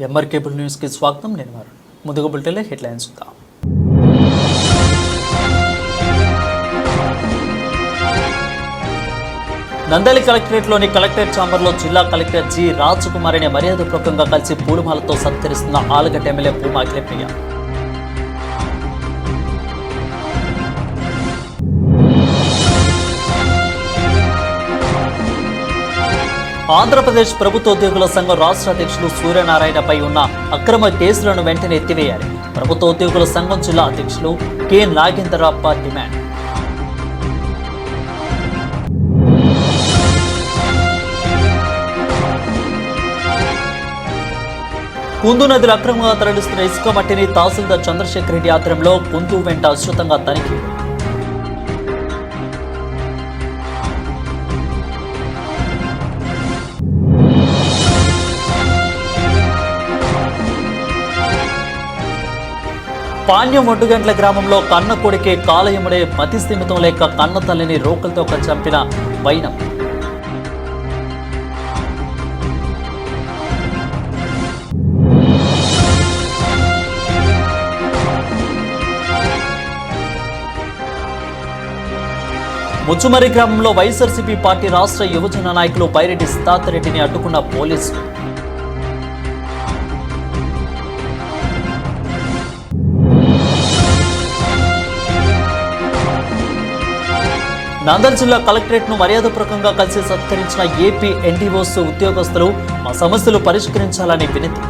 MR cable న్యూస్కి స్వాగతం. నేను వరుణ్. ముందుగా బులెటిన్లో హెడ్లైన్స్ చూద్దాం. నంద్యాల కలెక్టరేట్లోని కలెక్టరేట్ ఛాంబర్లో జిల్లా కలెక్టర్ జి రాజకుమారిని మర్యాదపూర్వకంగా కలిసి పూలమాలతో సత్కరిస్తున్న ఆలగడ్డ ఎమ్మెల్యే భూమా అఖిలప్రియ. ఆంధ్రప్రదేశ్ ప్రభుత్వ ఉద్యోగుల సంఘం రాష్ట్ర అధ్యక్షులు సూర్యనారాయణపై ఉన్న అక్రమ కేసులను వెంటనే ఎత్తివేయాలి. ప్రభుత్వ ఉద్యోగుల సంఘం జిల్లా అధ్యక్షులు కె నాగేంద్రప్ప డిమాండ్. కుందు నదిలో అక్రమంగా తరలిస్తున్న ఇసుక మట్టిని తహసీల్దార్ చంద్రశేఖర్ రెడ్డి ఆధ్వర్యంలో కుందు వెంట విస్తృతంగా తనిఖీ. పాణ్యం ఒడ్డుగంట్ల గ్రామంలో కన్న కొడుకే కాలయముడే మతి స్థిమితం లేక కన్న తల్లిని రోకలతో చంపిన వైనం. ముచ్చుమరి గ్రామంలో వైఎస్ఆర్సీపీ పార్టీ రాష్ట్ర యువజన నాయకులు బైరెడ్డి సిద్ధార్థ రెడ్డిని అడ్డుకున్న పోలీసులు. నంద్యాల జిల్లా కలెక్టరేట్ను మర్యాదపూర్వకంగా కలిసి సత్కరించిన ఏపీ ఎన్డీఓస్ ఉద్యోగస్తులు మా సమస్యలు పరిష్కరించాలని వినతి.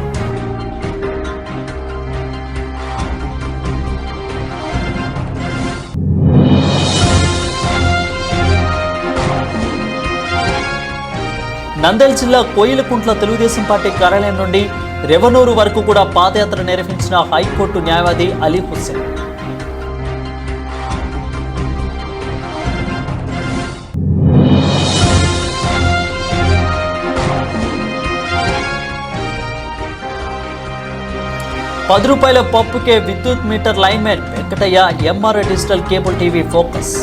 నంద్యాల జిల్లా కోయిలకుంట్ల తెలుగుదేశం పార్టీ కార్యాలయం నుండి రెవనూరు వరకు కూడా పాదయాత్ర నిర్వహించిన హైకోర్టు న్యాయవాది అలీ హుస్సేన్. ₹10 పప్పుకే విద్యుత్ meter lineman Venkatayya MR digital cable TV focus.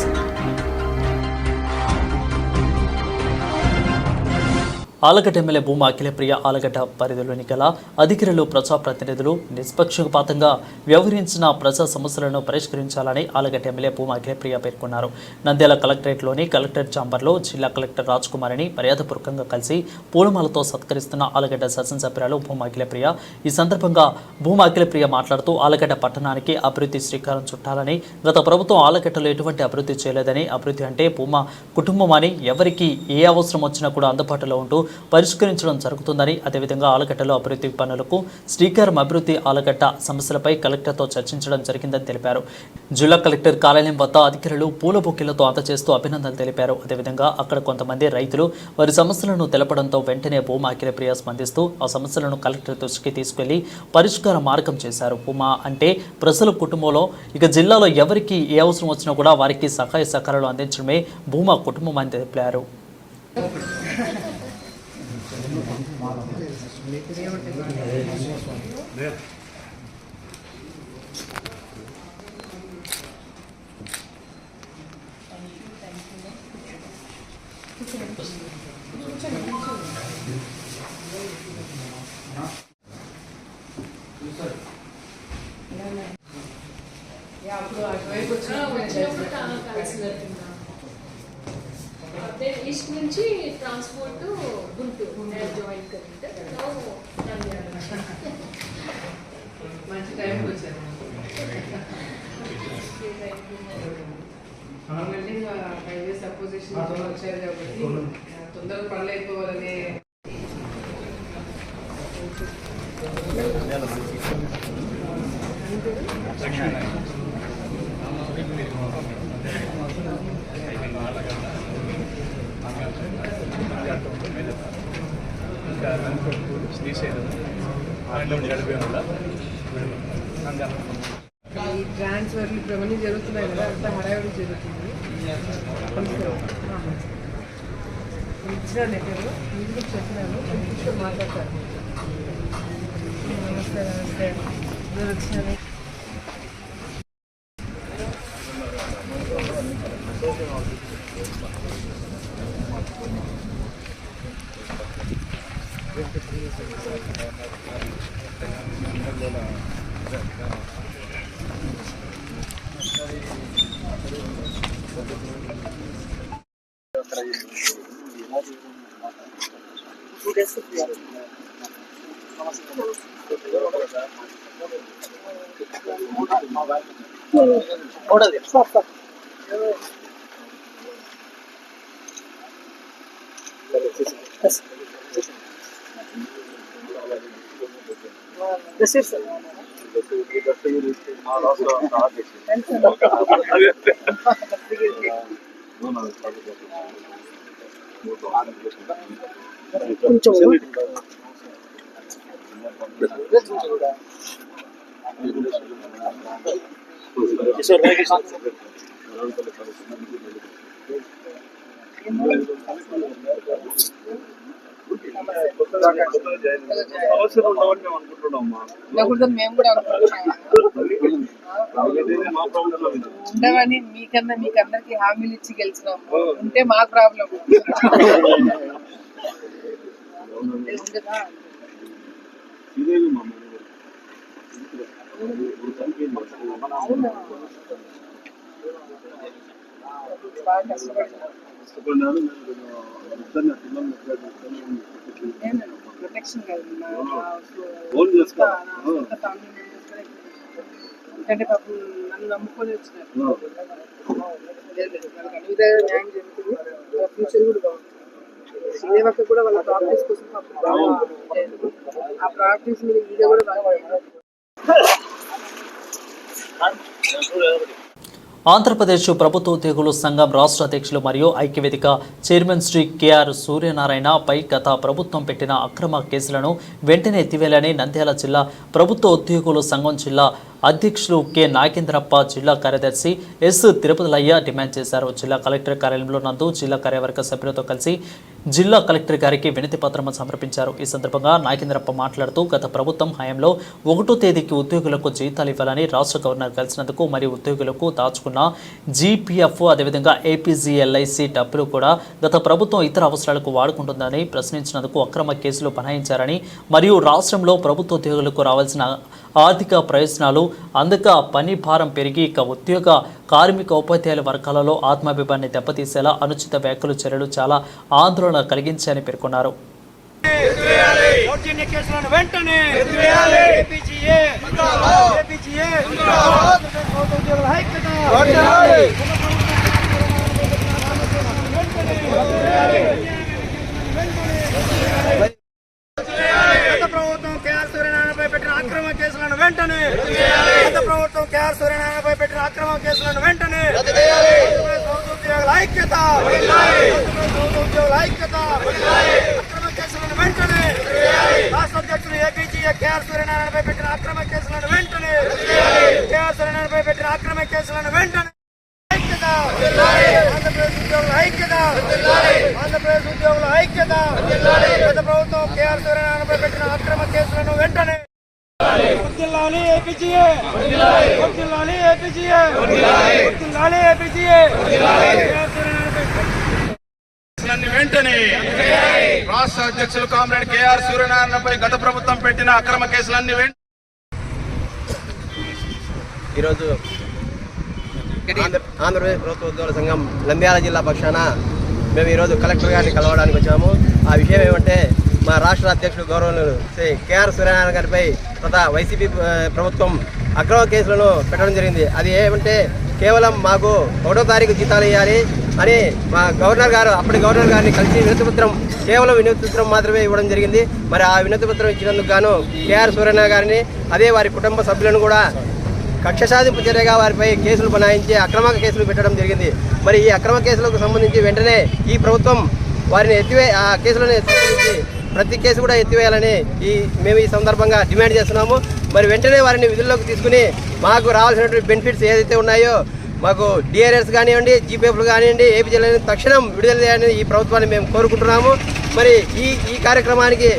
Allagadda MLA Bhuma Akhila Priya Allagadda పరిధిలోని గల అధికారులు ప్రజాప్రతినిధులు నిష్పక్షపాతంగా వ్యవహరించిన ప్రజా సమస్యలను పరిష్కరించాలని ఆలగడ్డ ఎమ్మెల్యే భూమా అఖిలప్రియ పేర్కొన్నారు. నంద్యాల కలెక్టరేట్లోని కలెక్టరేట్ ఛాంబర్లో జిల్లా కలెక్టర్ రాజకుమారిని మర్యాదపూర్వకంగా కలిసి పూలమాలతో సత్కరిస్తున్న ఆలగడ్డ శాసనసభ్యురాలు భూమా అఖిలప్రియ. ఈ సందర్భంగా భూమా అఖిలప్రియ మాట్లాడుతూ ఆలగడ్డ పట్టణానికి అభివృద్ధి శ్రీకారం చుట్టాలని, గత ప్రభుత్వం ఆలగడ్డలో ఎటువంటి అభివృద్ధి చేయలేదని, అభివృద్ధి అంటే భూమా కుటుంబం అని, ఎవరికి ఏ అవసరం వచ్చినా కూడా అందుబాటులో ఉంటూ పరిష్కరించడం జరుగుతుందని, అదేవిధంగా ఆలగడ్డలో అభివృద్ధి పనులకు శ్రీకారం అభివృద్ధి ఆలగడ్డ సమస్యలపై కలెక్టర్తో చర్చించడం జరిగిందని తెలిపారు. జిల్లా కలెక్టర్ కార్యాలయం వద్ద అధికారులు పూల బొకేలతో అందజేస్తూ అభినందనలు తెలిపారు. అదేవిధంగా అక్కడ కొంతమంది రైతులు వారి సమస్యలను తెలపడంతో వెంటనే భూమా అఖిలప్రియ స్పందిస్తూ ఆ సమస్యలను కలెక్టర్ దృష్టికి తీసుకెళ్లి పరిష్కార మార్గం చేశారు. భూమా అంటే ప్రజల కుటుంబంలో, ఇక జిల్లాలో ఎవరికి ఏ అవసరం వచ్చినా కూడా వారికి సహాయ సహకారాలు అందించడమే భూమా కుటుంబం అని తెలిపారు. ఈస్ట్ నుంచి ట్రాన్స్పోర్ట్ గుంటూరు జాయిన్ మంచి టైం వచ్చారు. మళ్ళీ 5 years అపోజిషన్ వచ్చారు కాబట్టి తొందరగా పనులు అయిపోవాలని. ఈ ట్రాన్స్ఫర్లు ఇప్పుడు అవన్నీ జరుగుతున్నాయి కదా, అంతా హడావిడి జరుగుతుంది. ఇచ్చినాను ఎక్కడో ఇంటికి చెప్పినాను, ఇంటికి మాట్లాడతాను. నమస్తే నమస్తే వచ్చినాను. మేము కూడా ఉండవని మీకందరికి హామీలు ఇచ్చి గెలిచినాం. ఉంటే మా ప్రాబ్లం. బాగా కష్టపడ్డాను. ప్రొటెక్షన్ కాదు, ఎందుకంటే పాపం నన్ను నమ్ముకొని వచ్చినారు. న్యాయం జరుగుతుంది, ఫ్యూచర్ కూడా బాగుంటుంది. శ్రీదేవక్క కూడా వాళ్ళ ప్రాక్టీస్ కోసం ఆ ప్రాక్టీస్ మీద ఇది కూడా బాగా. ఆంధ్రప్రదేశ్ ప్రభుత్వ ఉద్యోగుల సంఘం రాష్ట్ర అధ్యక్షులు మరియు ఐక్యవేదిక చైర్మన్ శ్రీ కెఆర్ సూర్యనారాయణపై గత ప్రభుత్వం పెట్టిన అక్రమ కేసులను వెంటనే ఎత్తివేయాలని నంద్యాల జిల్లా ప్రభుత్వ ఉద్యోగుల సంఘం జిల్లా అధ్యక్షులు కె నాగేంద్రప్ప, జిల్లా కార్యదర్శి ఎస్ తిరుపతిలయ్య డిమాండ్ చేశారు. జిల్లా కలెక్టర్ కార్యాలయంలో నందు జిల్లా కార్యవర్గ సభ్యులతో కలిసి జిల్లా కలెక్టర్ గారికి వినతి పత్రం సమర్పించారు. ఈ సందర్భంగా నాగేంద్రప్ప మాట్లాడుతూ గత ప్రభుత్వం హయాంలో 1వ తేదీకి ఉద్యోగులకు జీతాలు ఇవ్వాలని రాష్ట్ర గవర్నర్ కలిసినందుకు మరియు ఉద్యోగులకు దాచుకున్న జీపీఎఫ్ అదేవిధంగా ఏపీజీఎల్ఐసి డబ్బులు కూడా గత ప్రభుత్వం ఇతర అవసరాలకు వాడుకుంటుందని ప్రశ్నించినందుకు అక్రమ కేసులు బనాయించారని మరియు రాష్ట్రంలో ప్రభుత్వ ఉద్యోగులకు రావాల్సిన ఆర్థిక ప్రయోజనాలు అందక పని భారం పెరిగి ఇక ఉద్యోగ కార్మిక ఉపాధ్యాయుల వర్గాలలో ఆత్మాభిమానాన్ని దెబ్బతీసేలా అనుచిత వ్యాఖ్యలు చర్యలు చాలా ఆందోళన కలిగించాయని పేర్కొన్నారు. ప్రభుత్వం కేఆర్ సూర్యనారాయణపై పెట్టిన అక్రమ కేసులను వెంటనే ప్రభుత్వం కేఆర్ సూర్యనారాయణపై పెట్టిన అక్రమ కేసులను వెంటనే ఉద్యోగుల ఐక్యత అక్రమ కేసులను వెంటనే రాష్ట్ర అధ్యక్షులు ఏపీజీఏ కేఆర్ సూర్యనారాయణపై పెట్టిన అక్రమ కేసులను వెంటనే కేఆర్ సూర్యనారాయణపై పెట్టిన అక్రమ కేసులను వెంటనే ఆంధ్రప్రదేశ్ ఉద్యోగుల ఐక్యత ఆంధ్రప్రదేశ్ ఉద్యోగుల ఐక్యత గత ప్రభుత్వం కేఆర్ సూర్యనారాయణపై పెట్టిన అక్రమ కేసులను వెంటనే వర్ధిల్లాలి ఏపీజీఏ, వర్ధిల్లాలి ఏపీజీఏ, వర్ధిల్లాలి ఏపీజీఏ. వెంటనే రాష్ట్ర అధ్యక్షులు కామ్రేడ్ కేఆర్ సూర్యనారాయణపై గత ప్రభుత్వం పెట్టిన అక్రమ కేసులన్నీ ఈరోజు ఆంధ్రప్రదేశ్ ప్రభుత్వ ఉద్యోగుల సంఘం నంద్యాల జిల్లా పక్షాన మేము ఈరోజు కలెక్టర్ గారిని కలవడానికి వచ్చాము. ఆ విషయం ఏమంటే మా రాష్ట్ర అధ్యక్షుడు గౌరవనీయులు శ్రీ కేఆర్ సూర్యనారాయణ గారిపై గత వైసీపీ ప్రభుత్వం అక్రమ కేసులను పెట్టడం జరిగింది. అది ఏమంటే కేవలం మాకు 1వ తారీఖు జీతాలు ఇవ్వాలి అని మా గవర్నర్ గారు అప్పటి గవర్నర్ గారిని కలిసి వినతిపత్రం కేవలం వినతిపత్రం మాత్రమే ఇవ్వడం జరిగింది. మరి ఆ వినతిపత్రం ఇచ్చినందుకు గాను కేఆర్ సూర్యనారాయణ గారిని అదే వారి కుటుంబ సభ్యులను కూడా కక్ష సాధింపు చర్యగా వారిపై కేసులు బనాయించి అక్రమ కేసులు పెట్టడం జరిగింది. మరి ఈ అక్రమ కేసులకు సంబంధించి వెంటనే ఈ ప్రభుత్వం వారిని ఆ కేసులను ఎత్తివేసి ప్రతి కేసు కూడా ఎత్తివేయాలని మేము ఈ సందర్భంగా డిమాండ్ చేస్తున్నాము. మరి వెంటనే వారిని విధుల్లోకి తీసుకుని మాకు రావాల్సినటువంటి బెనిఫిట్స్ ఏదైతే ఉన్నాయో మాకు డిఆర్ఎస్ కానివ్వండి, జీపీఎఫ్లు కానివ్వండి, ఏపీజీఎల్ఐని తక్షణం విడుదల చేయాలని ఈ ప్రభుత్వాన్ని మేము కోరుకుంటున్నాము. మరి ఈ కార్యక్రమానికి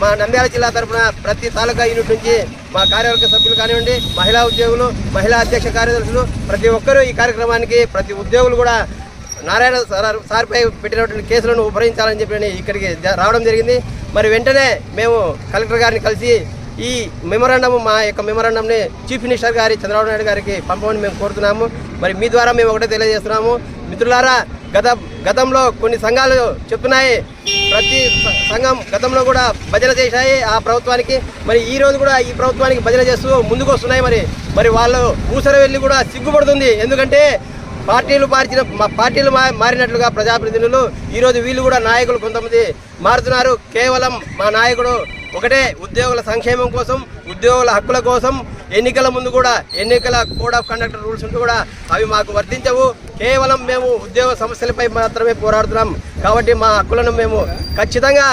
మా నంద్యాల జిల్లా తరఫున ప్రతి తాలూకా యూనిట్ నుంచి మా కార్యవర్గ సభ్యులు కానివ్వండి, మహిళా ఉద్యోగులు, మహిళా అధ్యక్ష కార్యదర్శులు ప్రతి ఒక్కరూ ఈ కార్యక్రమానికి ప్రతి ఉద్యోగులు కూడా నారాయణ సార్పై పెట్టినటువంటి కేసులను ఉపయోగించాలని చెప్పి ఇక్కడికి రావడం జరిగింది. మరి వెంటనే మేము కలెక్టర్ గారిని కలిసి ఈ మెమోరాండం మా యొక్క మెమోరాండంని చీఫ్ మినిస్టర్ గారి చంద్రబాబు నాయుడు గారికి పంపమని మేము కోరుతున్నాము. మరి మీ ద్వారా మేము ఒకటే తెలియజేస్తున్నాము, మిత్రులారా, గతంలో కొన్ని సంఘాలు చెప్తున్నాయి, ప్రతి సంఘం గతంలో కూడా భజన చేశాయి ఆ ప్రభుత్వానికి. మరి ఈ రోజు కూడా ఈ ప్రభుత్వానికి భజన చేస్తూ ముందుకు వస్తున్నాయి. మరి వాళ్ళు ఊసర వెళ్ళి కూడా సిగ్గుపడుతుంది. ఎందుకంటే పార్టీలు మారినట్లుగా ప్రజాప్రతినిధులు ఈరోజు వీళ్ళు కూడా నాయకులు కొంతమంది మారుతున్నారు. కేవలం మా నాయకుడు ఒకటే, ఉద్యోగుల సంక్షేమం కోసం, ఉద్యోగుల హక్కుల కోసం. ఎన్నికల ముందు కూడా ఎన్నికల కోడ్ ఆఫ్ కండక్ట్ రూల్స్ ఉంటూ కూడా అవి మాకు వర్తించవు. కేవలం మేము ఉద్యోగ సమస్యలపై మాత్రమే పోరాడుతున్నాం. కాబట్టి మా హక్కులను మేము ఖచ్చితంగా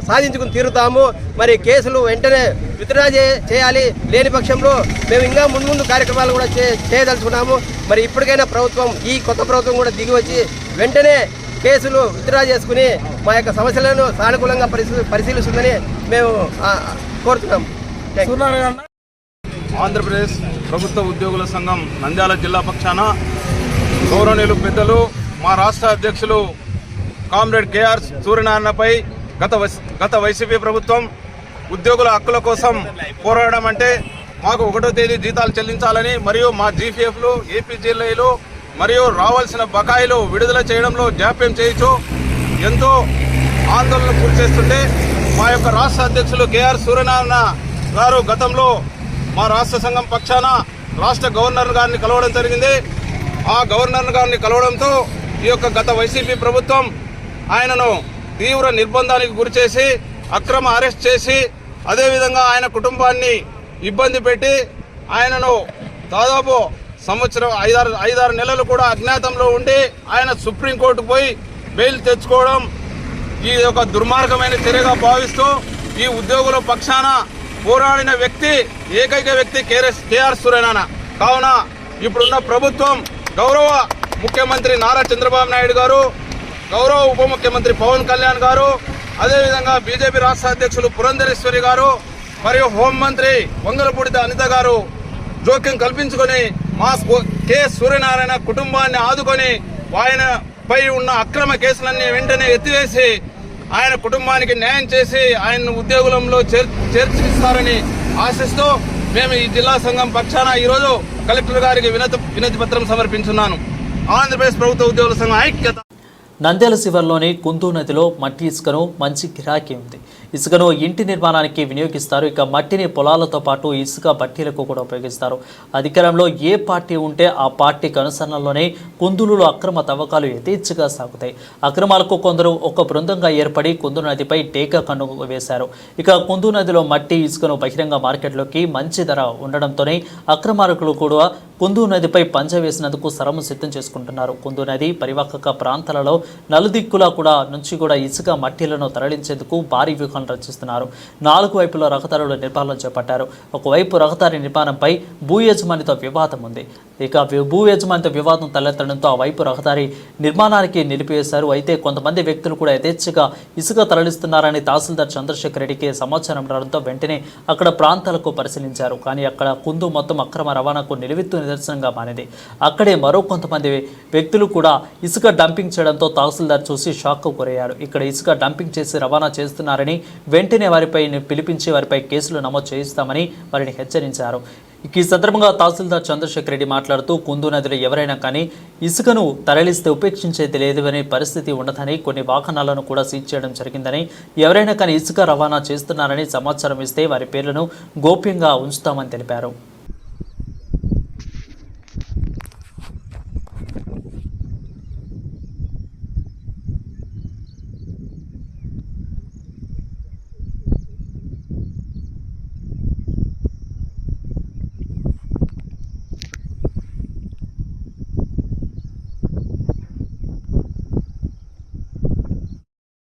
సాధించుకుని తీరుతాము. మరి కేసులు వెంటనే విత్డ్రా చేయాలి. లేని పక్షంలో మేము ఇంకా ముందు కార్యక్రమాలు కూడా చేయదలుచుకున్నాము. మరి ఇప్పటికైనా ప్రభుత్వం, ఈ కొత్త ప్రభుత్వం కూడా దిగి వచ్చి వెంటనే కేసులు విత్డ్రా చేసుకుని మా యొక్క సమస్యలను సానుకూలంగా పరిశీలిస్తుందని మేము కోరుతున్నాం. ఆంధ్రప్రదేశ్ ప్రభుత్వ ఉద్యోగుల సంఘం నంద్యాల జిల్లా పక్షాన గౌరవనీయులు పెద్దలు మా రాష్ట్ర అధ్యక్షులు కామ్రేడ్ కేఆర్ సూర్యనారాయణపై గత వైసీపీ ప్రభుత్వం ఉద్యోగుల హక్కుల కోసం పోరాడడం అంటే మాకు 1వ తేదీ జీతాలు చెల్లించాలని, మరియు మా జీపీఎఫ్లు, ఏపీజీఎల్ఐలు మరియు రావాల్సిన బకాయిలు విడుదల చేయడంలో జాప్యం చేయొచ్చు ఎంతో ఆందోళన గురి చేస్తుంటే మా యొక్క రాష్ట్ర అధ్యక్షులు కేఆర్ సూర్యనారాయణ గారు గతంలో మా రాష్ట్ర సంఘం పక్షాన రాష్ట్ర గవర్నర్ గారిని కలవడం జరిగింది. ఆ గవర్నర్ గారిని కలవడంతో ఈ యొక్క గత వైసీపీ ప్రభుత్వం ఆయనను తీవ్ర నిర్బంధానికి గురిచేసి అక్రమ అరెస్ట్ చేసి, అదేవిధంగా ఆయన కుటుంబాన్ని ఇబ్బంది పెట్టి ఆయనను దాదాపు సంవత్సరం 5-6 నెలలు కూడా అజ్ఞాతంలో ఉండి ఆయన సుప్రీంకోర్టుకు పోయి బెయిల్ తెచ్చుకోవడం ఈ యొక్క దుర్మార్గమైన చర్యగా భావిస్తూ ఈ ఉద్యోగుల పక్షాన పోరాడిన ఏకైక వ్యక్తి కేఆర్ సూర్యనారాయణ. కావున ఇప్పుడున్న ప్రభుత్వం గౌరవ ముఖ్యమంత్రి నారా చంద్రబాబు నాయుడు గారు, గౌరవ ఉప ముఖ్యమంత్రి పవన్ కళ్యాణ్ గారు, అదేవిధంగా బీజేపీ రాష్ట్ర అధ్యక్షులు పురంధరేశ్వరి గారు మరియు హోంమంత్రి వంగలపూడి అనిత గారు జోక్యం కల్పించుకొని మా కె సూర్యనారాయణ కుటుంబాన్ని ఆదుకొని ఆయనపై ఉన్న అక్రమ కేసులన్నీ వెంటనే ఎత్తివేసి ఆయన కుటుంబానికి న్యాయం చేసి ఆయన్ను ఉద్యోగులంలో చేర్చిస్తారని ఆశిస్తూ మేము ఈ జిల్లా సంఘం పక్షాన ఈరోజు కలెక్టర్ గారికి వినతి పత్రం సమర్పించున్నాను. ఆంధ్రప్రదేశ్ ప్రభుత్వ ఉద్యోగుల సంఘం ఐక్యత. నంద్యాల శివార్లోని కుందు నదిలో మట్టి ఇసుకను మంచి గిరాకీ ఉంది. ఇసుకను ఇంటి నిర్మాణానికి వినియోగిస్తారు. ఇక మట్టిని పొలాలతో పాటు ఇసుక బట్టీలకు కూడా ఉపయోగిస్తారు. అధికారంలో ఏ పార్టీ ఉంటే ఆ పార్టీకి అనుసరణలోనే కుందులలో అక్రమ తవ్వకాలు యథేచ్ఛగా సాగుతాయి. అక్రమాలకు కొందరు ఒక బృందంగా ఏర్పడి కుందు నదిపై టేక కన్ను వేశారు. ఇక కుందు నదిలో మట్టి ఇసుకను బహిరంగ మార్కెట్లోకి మంచి ధర ఉండడంతోనే అక్రమార్కులు కూడా కుందు నదిపై పంచ వేసినందుకు సరము సిద్ధం చేసుకుంటున్నారు. కుందు నది పరివాహక ప్రాంతాలలో నలుదిక్కులా నుంచి ఇసుక మట్టిలను తరలించేందుకు భారీ వ్యూహాలను రచిస్తున్నారు. 4 వైపుల రహదారుల నిర్మాణం చేపట్టారు. ఒకవైపు రహదారి నిర్మాణంపై భూ యజమానితో వివాదం ఉంది. ఇక భూ యజమానితో వివాదం తలెత్తడంతో ఆ వైపు రహదారి నిర్మాణానికి నిలిపివేశారు. అయితే కొంతమంది వ్యక్తులు కూడా యథేచ్ఛగా ఇసుక తరలిస్తున్నారని తహసీల్దార్ చంద్రశేఖర్ రెడ్డికి సమాచారం రావడంతో వెంటనే అక్కడ ప్రాంతాలకు పరిశీలించారు. కానీ అక్కడ కుందు మొత్తం అక్రమ రవాణాకు నిలువెత్తు నిదర్శనంగా మారింది. అక్కడే మరో కొంతమంది వ్యక్తులు కూడా ఇసుక డంపింగ్ చేయడంతో తహసీల్దార్ చూసి షాక్కు గురయ్యారు. ఇక్కడ ఇసుక డంపింగ్ చేసి రవాణా చేస్తున్నారని వెంటనే వారిపై పిలిపించి వారిపై కేసులు నమోదు చేయిస్తామని వారిని హెచ్చరించారు. ఈ సందర్భంగా తహసీల్దార్ చంద్రశేఖర్ రెడ్డి మాట్లాడుతూ కుందు నదిలో ఎవరైనా కానీ ఇసుకను తరలిస్తే ఉపేక్షించేది లేదనే పరిస్థితి ఉండదని, కొన్ని వాహనాలను కూడా సీజ్ చేయడం జరిగిందని, ఎవరైనా కానీ ఇసుక రవాణా చేస్తున్నారని సమాచారం ఇస్తే వారి పేర్లను గోప్యంగా ఉంచుతామని తెలిపారు.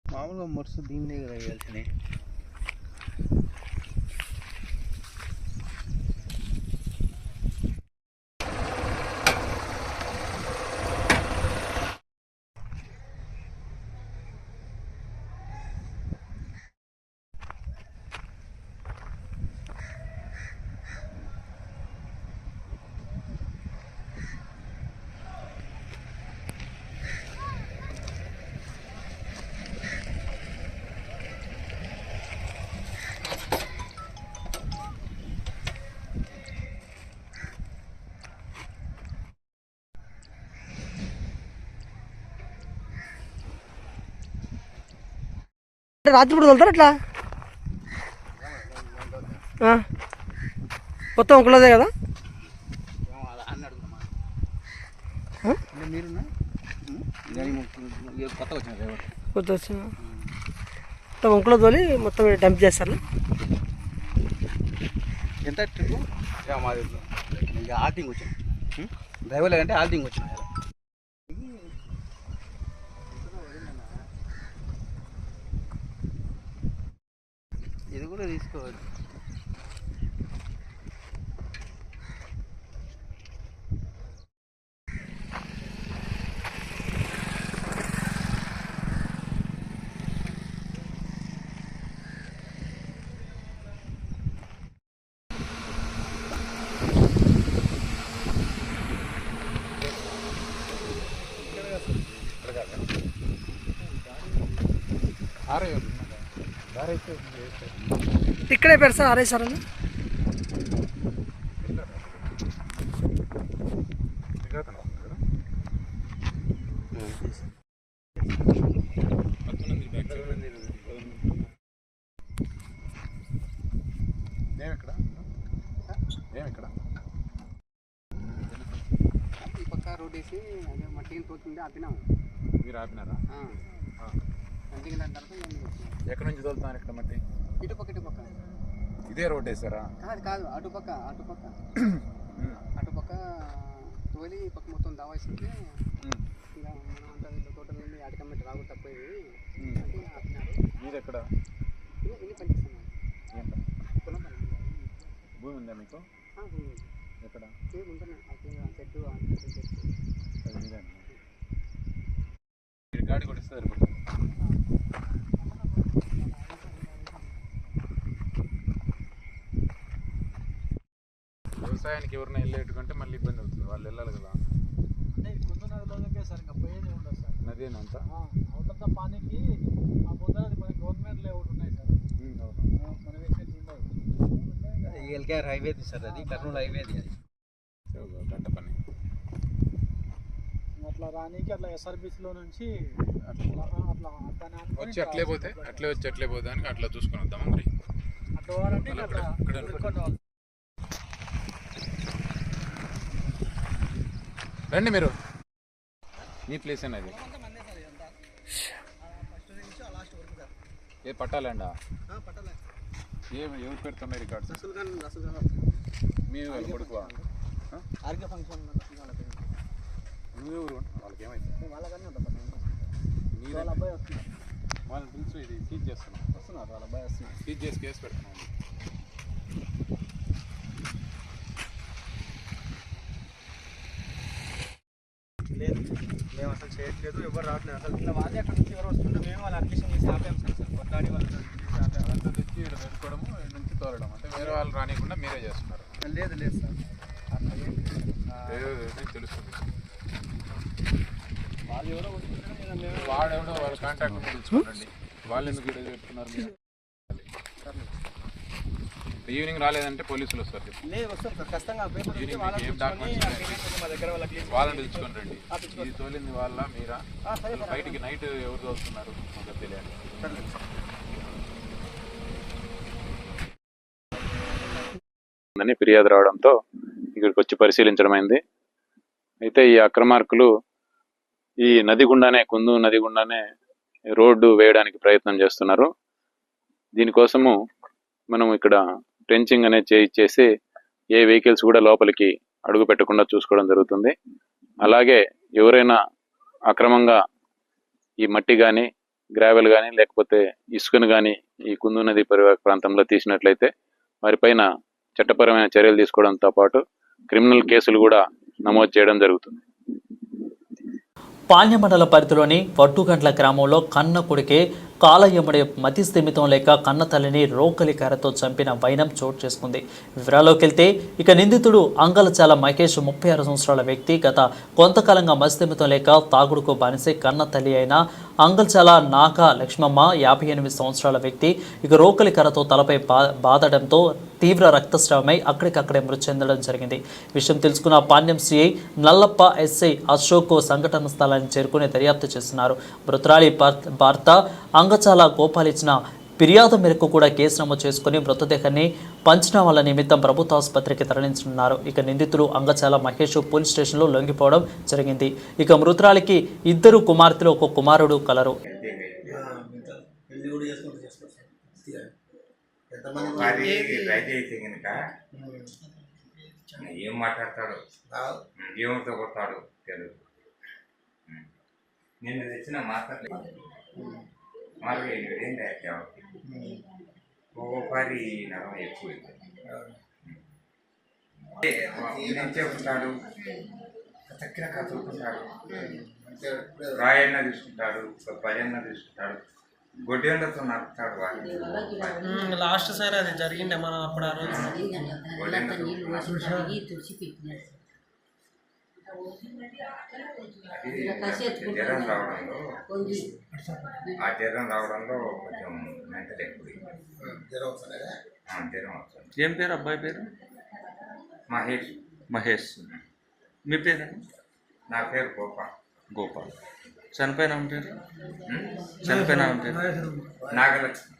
మామూలుగా మరుసు దీని దగ్గర వేయాల్సినవి. రాత్రి పూట తోలుతారు అట్లా మొత్తం ఒకలోదే కదా కొత్త వచ్చిన మొత్తం వంకలో తోలి మొత్తం డంప్ చేస్తారు. ఎంత ట్రిప్ మాది ఆల్టింగ్ వచ్చాను డ్రైవర్ లేదంటే ఆల్టింగ్ వచ్చిన ఇది కూడా తీసుకోవాలి. ఇక్కడే పెడతారు ఆరేసారని ఈ పక్క రోడ్ వేసి అదే మట్టికి తోలుతుంటే ఆపినాము. మీరు ఆపినారా? అందుకే దాని తర్వాత ఎక్కడి నుంచి తోలుతాను ఇక్కడ మట్టి? ఇటుపక్క ఇదే రోడ్ వేసారా? అది కాదు అటుపక్క తోలి పక్క మొత్తం దావేస్తుంటే ఇంకా మనం అంతా టోటల్ నుండి అటకమ్మటి రాగు తప్పేది ఆపినారు. మీరు ఎక్కడ? ఇల్లు పనిచేస్తున్నాను. పొలం పని భూమి ఉందా మీకు? ఎక్కడ? ఉంటుంది చెట్టు గాడి కూడా ఇస్తారు. వ్యవసాయానికి ఎవరైనా వెళ్ళేట్టుకుంటే మళ్ళీ ఇబ్బంది అవుతుంది, వాళ్ళు వెళ్ళాలి కదా. అంటే కొంత నదిలోకే సార్ ఇంకా పోయేది ఉండదు సార్. నదేనంతా అవతల పానికి ఆ పొద్దునది మన గవర్నమెంట్ లేఅవుట్ ఉన్నాయి సార్. మనం వేసేది ఉండదు. ఎల్కేఆర్ హైవేది సార్, అది కర్నూలు హైవేది. అది గంట పని అట్లా రానికి అట్లా ఎస్ఆర్బీసీలో నుంచి అట్లా వచ్చి అట్లే పోతే అట్లే పోతే అని అట్లా చూసుకొని వద్దామా మరి. అట్లా పోవాలంటే అట్లా రండి మీరు. మీ ప్లేస్ అది ఏ పట్టాలండా? ఎవరు పెడుతున్నారు రికార్డ్స్? మీ వాళ్ళు కొడుకువా? ఆర్కే ఫంక్షన్ నువ్వెవరు? వాళ్ళకి ఏమైంది? వాళ్ళకన్నీ ఉంటుంది. వాళ్ళ అబ్బాయి వస్తున్నారు. వాళ్ళని పిలిచి ఇది సీజ్ చేస్తున్నాం. వస్తున్నారు వాళ్ళ అబ్బాయి వస్తున్నారు. సీజ్ చేసి కేసు పెడుతున్నాం. లేదు మేము అసలు చేయట్లేదు, ఎవరు రావట్లేదు. అసలు ఇలా వాళ్ళే అక్కడ నుంచి ఎవరు వస్తుంటే మేము వాళ్ళ అడ్మిషన్ చేసి ఆపాము సార్. అసలు కొట్లాడి వాళ్ళు అంతా తెచ్చి ఇక్కడ పెట్టుకోవడము, ఇక్కడ నుంచి తోలడం, అంటే వేరే వాళ్ళు రానియకుండా మీరే చేస్తున్నారు. లేదు సార్ అట్లా తెలుస్తుంది. వాళ్ళు ఎవరో వస్తుంటే వాడెవడో వాళ్ళ కాంటాక్ట్ తెలుసుకోండి. వాళ్ళు ఎందుకు ఇక్కడ పెట్టుకున్నారు? మీరు ఈవినింగ్ రాలేదంటే పోలీసులు వస్తారు. లేదు వస్తారు సార్ ఖచ్చితంగా. ఈవినింగ్ ఏం డాక్యుమెంట్స్ మా దగ్గర వాళ్ళకి వాళ్ళని పిలుచుకొని రండి. ఇది తోలింది వాళ్ళ మీరా? బయటికి నైట్ ఎవరు తోలుతున్నారు మాకు తెలియాలి. అని ఫిర్యాదు రావడంతో ఇక్కడికి వచ్చి పరిశీలించడం అయింది. అయితే ఈ అక్రమార్కులు ఈ నది గుండానే, కుందు నది గుండానే రోడ్డు వేయడానికి ప్రయత్నం చేస్తున్నారు. దీనికోసము మనం ఇక్కడ ట్రెంచింగ్ అనేది చేయించేసి ఏ వెహికల్స్ కూడా లోపలికి అడుగు పెట్టకుండా చూసుకోవడం జరుగుతుంది. అలాగే ఎవరైనా అక్రమంగా ఈ మట్టి కానీ, గ్రావెల్ కానీ, లేకపోతే ఇసుకను కానీ ఈ కుందు నది పరివాహక ప్రాంతంలో తీసినట్లయితే వారిపైన చట్టపరమైన చర్యలు తీసుకోవడంతో పాటు క్రిమినల్ కేసులు కూడా నమోదు చేయడం జరుగుతుంది. పాణ్య మండల పరిధిలోని వడ్డుగంట్ల గ్రామంలో కన్న కొడుకే కాలయముడి మతి స్థిమితం లేక కన్న తల్లిని రోకలి కర్రతో చంపిన వైనం చోటు చేసుకుంది. వివరాల్లోకి వెళ్తే ఇక నిందితుడు అంగలచాల మహేష్ 36 సంవత్సరాల వ్యక్తి. గత కొంతకాలంగా మతిస్థిమితం లేక తాగుడుకు బానిసే కన్న తల్లి అయిన అంగల్చాల నాక లక్ష్మమ్మ 58 సంవత్సరాల వ్యక్తి. ఇక రోకలి కర్రతో తలపై బాదడంతో తీవ్ర రక్తస్రావమై అక్కడికక్కడే మృతి చెందడం జరిగింది. విషయం తెలుసుకున్న పాణ్యం సిఐ నల్లప్ప, ఎస్ఐ అశోక్ సంఘటన స్థలాన్ని చేరుకుని దర్యాప్తు చేస్తున్నారు. మృతురాలి భర్త అంగచాల గోపాల్ ఇచ్చిన ఫిర్యాదు మేరకు కూడా కేసు నమోదు చేసుకుని మృతదేహాన్ని పంచనామాల నిమిత్తం ప్రభుత్వ ఆసుపత్రికి తరలించనున్నారు. ఇక నిందితులు అంగచాల మహేష్ పోలీస్ స్టేషన్లో లొంగిపోవడం జరిగింది. ఇక మృతురాలికి 2 కుమార్తెలు 1 కుమారుడు కలరు. ఏం మాట్లాడతాడు, ఏమితో కొడతాడు తెలుగు. నిన్ను తెచ్చిన మాట్లాడలేదు మాకు ఏంటి ఒక్కొక్కసారి నరం ఎక్కువ నేను చెప్తాడు, చక్కగా కదులుకుంటాడు, రాయన్న తీసుకుంటాడు, పర్యన్న తీసుకుంటాడు, గొడ్డెండతో నడుపుతాడు. వాళ్ళు లాస్ట్ సార్ అది జరిగిండే మనం అప్పుడు ఆ రోజు జ్వరం రావడంలో కొంచెం మెంటల్ ఎక్కువ జ్వరం వస్తుంది. ఏం పేరు అబ్బాయి పేరు? మహేష్. మహేష్. మీ పేరు? నా పేరు గోపాల్. చనిపోయిన పేరు? చనిపోయిన పేరు నాగలక్ష్మి.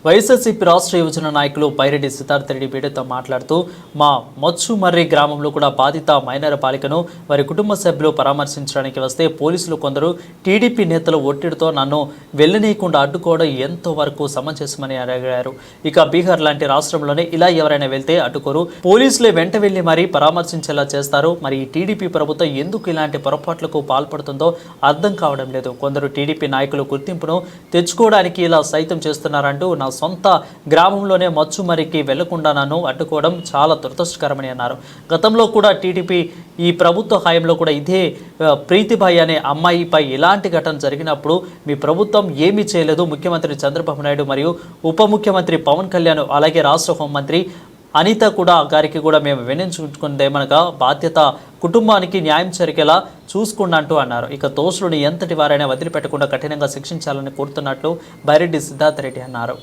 వైఎస్ఆర్సీపీ రాష్ట్ర యువజన నాయకులు పైరెడ్డి సిద్ధార్థ రెడ్డి మీడియాతో మాట్లాడుతూ మా మచ్చుమర్రి గ్రామంలో కూడా బాధిత మైనర్ బాలికను వారి కుటుంబ సభ్యులు పరామర్శించడానికి వస్తే పోలీసులు కొందరు టీడీపీ నేతలు ఒత్తిడితో నన్ను వెళ్ళనీయకుండా అడ్డుకోవడం ఎంతో వరకు సమంజసమని అడిగారు. ఇక బీహార్ లాంటి రాష్ట్రంలోనే ఇలా ఎవరైనా వెళ్తే అడ్డుకోరు, పోలీసులే వెంట వెళ్లి మరీ పరామర్శించేలా చేస్తారు. మరి ఈ టీడీపీ ప్రభుత్వం ఎందుకు ఇలాంటి పొరపాట్లకు పాల్పడుతుందో అర్థం కావడం లేదు. కొందరు టీడీపీ నాయకులు గుర్తింపును తెచ్చుకోవడానికి ఇలా సైతం చేస్తున్నారంటూ నా సొంత గ్రామంలోనే మచ్చుమరికి వెళ్లకుండా నన్ను అడ్డుకోవడం చాలా దురదృష్టకరమని అన్నారు. గతంలో కూడా టీడీపీ ఈ ప్రభుత్వ హయాంలో కూడా ఇదే ప్రీతిభాయ్ అనే అమ్మాయిపై ఇలాంటి ఘటన జరిగినప్పుడు మీ ప్రభుత్వం ఏమీ చేయలేదు. ముఖ్యమంత్రి చంద్రబాబు నాయుడు మరియు ఉప ముఖ్యమంత్రి పవన్ కళ్యాణ్ అలాగే రాష్ట్ర హోంమంత్రి అనిత గారికి కూడా మేము వినియోగించుకునేదేమనగా బాధ్యత కుటుంబానికి న్యాయం జరిగేలా చూసుకుంటూ అన్నారు. ఇక దోషులను ఎంతటి వారైనా వదిలిపెట్టకుండా కఠినంగా శిక్షించాలని కోరుతున్నట్లు బైరెడ్డి సిద్ధార్థ రెడ్డి అన్నారు.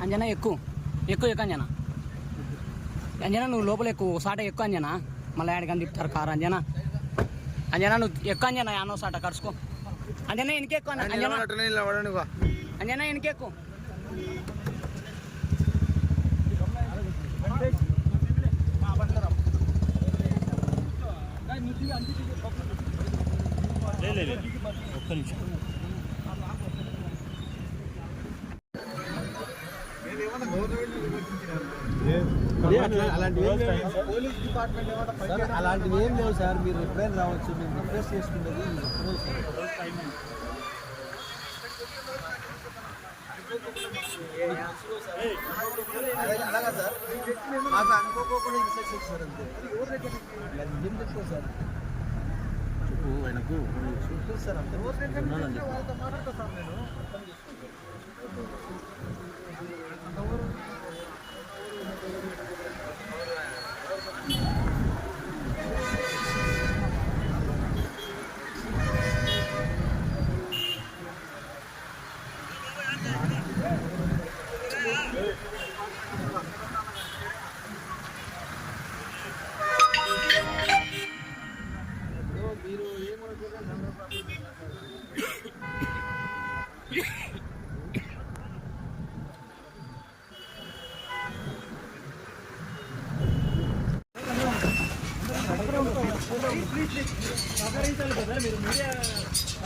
అంజనా ఎక్కువ అంజనా నువ్వు లోపల ఎక్కువ సాట ఎక్కువ అంజనా మళ్ళీ ఆడికని తిప్పుతారు కారు. అంజనా నువ్వు ఎక్కువ అంజనా యానో సాట కరుచుకో. అంజనా ఎనికెక్కువ అంజనా ఎనికెక్కువ. ఒక్క నిమిషం. అలాంటివి ఏం లేవు సార్. మీరు ఎప్పుడైనా రావచ్చు, మేము రిక్వెస్ట్ చేసుకున్నది అలాగా సార్. మాకు అనుకోకుండా ఇన్స్ట్రక్షన్స్ సార్. అంతే ఏం చెప్తారు సార్. చెప్పు ఆయనకు సార్. అంతే వాళ్ళతో మాట్లాడతా సార్. నేను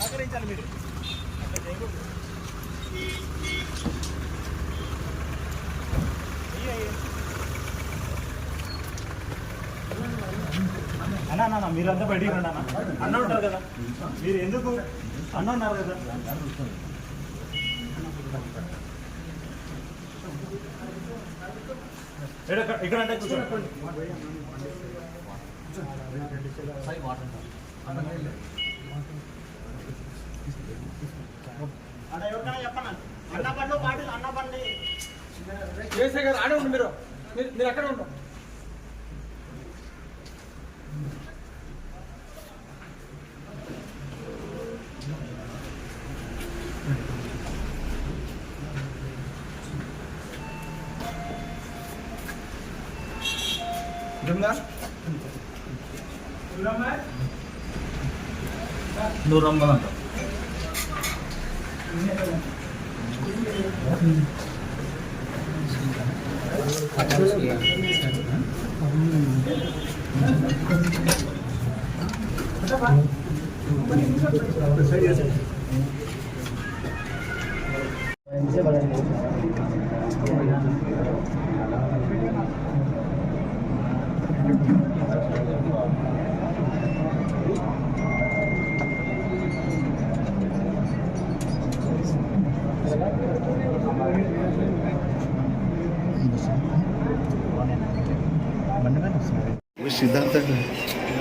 సహకరించాలి మీరు. అట్లా చేయకూడదు. అన్న మీరంతా బయటికి రండి అన్న ఉంటారు కదా, మీరు ఎందుకు అన్న ఉన్నారు కదా. ఇక్కడ అంటే అన్న ఎవరికైనా చెప్పండి, అన్న బండ్లు పాటి అన్న బండి కేసీ గారు ఆడే ఉండి మీరు ఎక్కడ ఉంటారు. నూరమ్మ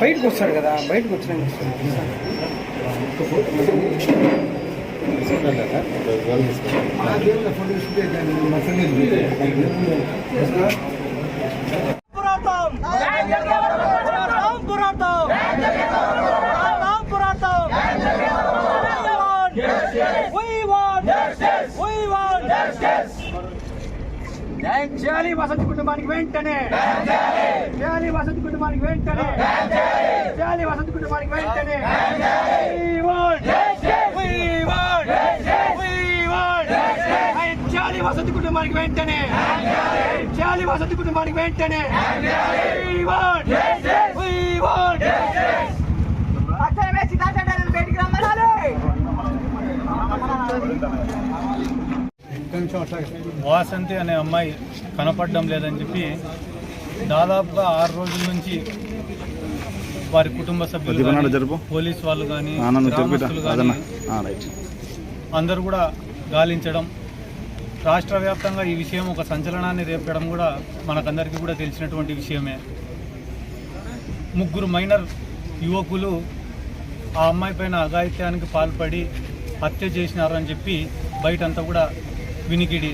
బయటకు వస్తాడు కదా, బయటకు వచ్చిన చేయాలి వసతి కుటుంబానికి వెంటనే, చేయాలి వసతి కుటుంబానికి వెంటనే, చేయాలి వసతి కుటుంబానికి వెంటనే, చేయాలి వసతి కుటుంబానికి వెంటనే, చేయాలి వసతి కుటుంబానికి వెంటనే. వాసంతి అనే అమ్మాయి కనపడడం లేదని చెప్పి దాదాపుగా 6 రోజుల నుంచి వారి కుటుంబ సభ్యులు, పోలీసు వాళ్ళు కానీ, గ్రామస్తులు కానీ అందరూ కూడా గాలించడం, రాష్ట్ర వ్యాప్తంగా ఈ విషయం ఒక సంచలనాన్ని రేపడం కూడా మనకందరికీ కూడా తెలిసినటువంటి విషయమే. 3 మైనర్ యువకులు ఆ అమ్మాయి పైన అఘాయిత్యానికి పాల్పడి హత్య చేసినారని చెప్పి బయటంతా కూడా వినికిడి.